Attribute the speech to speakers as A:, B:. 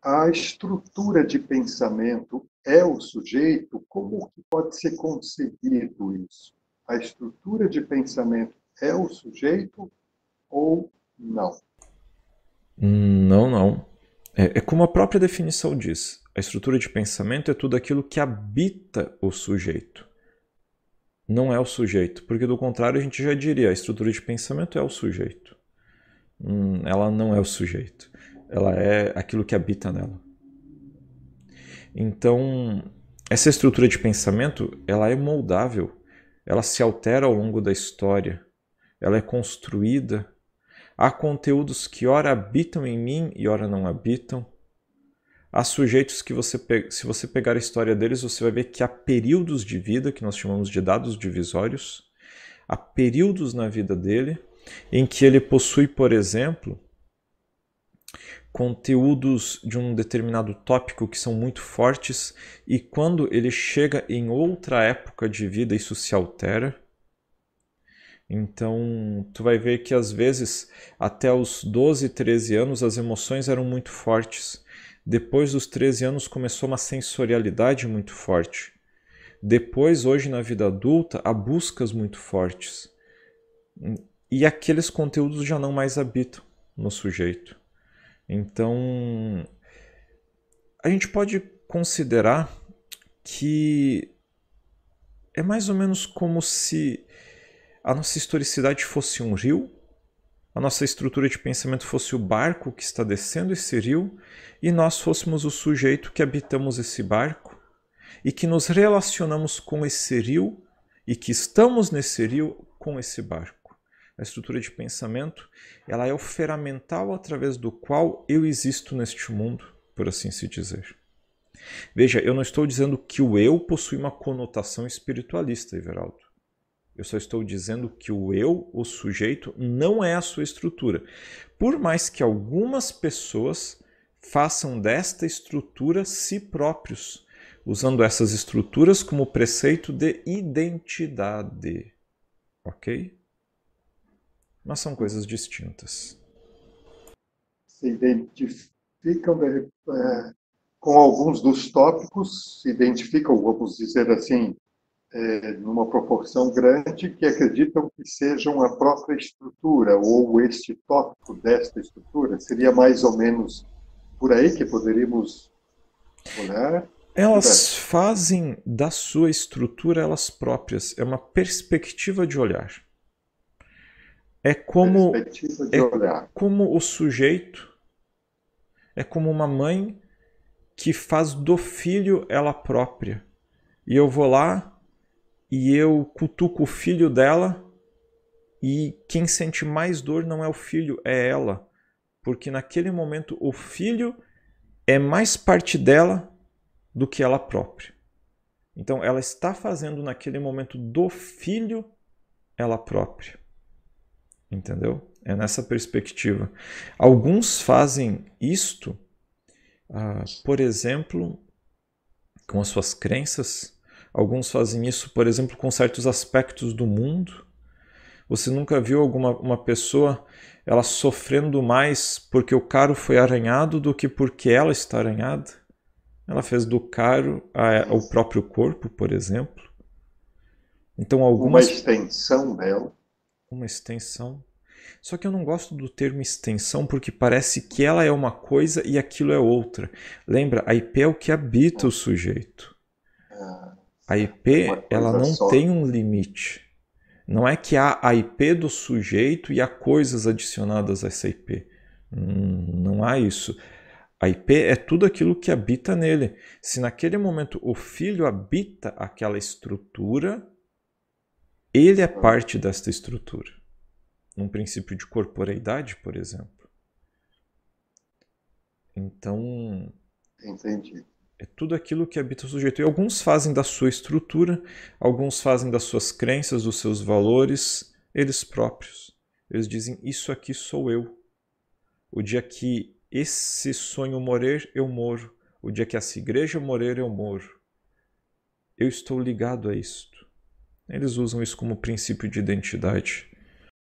A: A estrutura de pensamento é o sujeito? Como que pode ser concebido isso? A estrutura de pensamento é o sujeito ou não?
B: Não, não. É como a própria definição diz. A estrutura de pensamento é tudo aquilo que habita o sujeito. Não é o sujeito, porque do contrário a gente já diria, a estrutura de pensamento é o sujeito. Ela não é o sujeito. Ela é aquilo que habita nela. Então, essa estrutura de pensamento, ela é moldável. Ela se altera ao longo da história. Ela é construída. Há conteúdos que ora habitam em mim e ora não habitam. Há sujeitos que se você pegar a história deles, você vai ver que há períodos de vida, que nós chamamos de dados divisórios. Há períodos na vida dele em que ele possui, por exemplo, conteúdos de um determinado tópico que são muito fortes, e quando ele chega em outra época de vida, isso se altera. Então, tu vai ver que às vezes, até os 12, 13 anos, as emoções eram muito fortes. Depois dos 13 anos, começou uma sensorialidade muito forte. Depois, hoje na vida adulta, há buscas muito fortes. E aqueles conteúdos já não mais habitam no sujeito. Então, a gente pode considerar que é mais ou menos como se a nossa historicidade fosse um rio, a nossa estrutura de pensamento fosse o barco que está descendo esse rio e nós fôssemos o sujeito que habitamos esse barco e que nos relacionamos com esse rio e que estamos nesse rio com esse barco. A estrutura de pensamento, ela é o ferramental através do qual eu existo neste mundo, por assim se dizer. Veja, eu não estou dizendo que o eu possui uma conotação espiritualista, Everaldo. Eu só estou dizendo que o eu, o sujeito, não é a sua estrutura. Por mais que algumas pessoas façam desta estrutura si próprios, usando essas estruturas como preceito de identidade. Ok? Mas são coisas distintas.
A: Se identificam com alguns dos tópicos, se identificam, vamos dizer assim, numa proporção grande, que acreditam que sejam a própria estrutura ou este tópico desta estrutura. Seria mais ou menos por aí que poderíamos olhar,
B: Elas
A: Gilberto?
B: fazem da sua estrutura elas próprias. É uma perspectiva de olhar. É como,
A: Perspectiva de
B: é
A: olhar.
B: como o sujeito, é como uma mãe que faz do filho ela própria. E eu vou lá e eu cutuco o filho dela, e quem sente mais dor não é o filho, é ela. Porque naquele momento o filho é mais parte dela do que ela própria. Então ela está fazendo naquele momento do filho ela própria. Entendeu? É nessa perspectiva. Alguns fazem isto, por exemplo, com as suas crenças. Alguns fazem isso, por exemplo, com certos aspectos do mundo. Você nunca viu uma pessoa ela sofrendo mais porque o caro foi arranhado do que porque ela está arranhada? Ela fez do caro o próprio corpo, por exemplo. Então
A: Uma
B: algumas
A: extensão dela.
B: uma extensão. Só que eu não gosto do termo extensão porque parece que ela é uma coisa e aquilo é outra. Lembra, a IP é o que habita o sujeito. A
A: É uma
B: IP, ela
A: coisa
B: não
A: só.
B: tem um limite. Não é que há a IP do sujeito e há coisas adicionadas a essa IP. Não há isso. A IP é tudo aquilo que habita nele. Se naquele momento o filho habita aquela estrutura, ele é parte desta estrutura. Num princípio de corporeidade, por exemplo. Então,
A: Entendi.
B: é tudo aquilo que habita o sujeito. E alguns fazem da sua estrutura, alguns fazem das suas crenças, dos seus valores, eles próprios. Eles dizem: Isso aqui sou eu. O dia que esse sonho morrer, eu morro. O dia que essa igreja morrer, eu morro. Eu estou ligado a isto. Eles usam isso como princípio de identidade.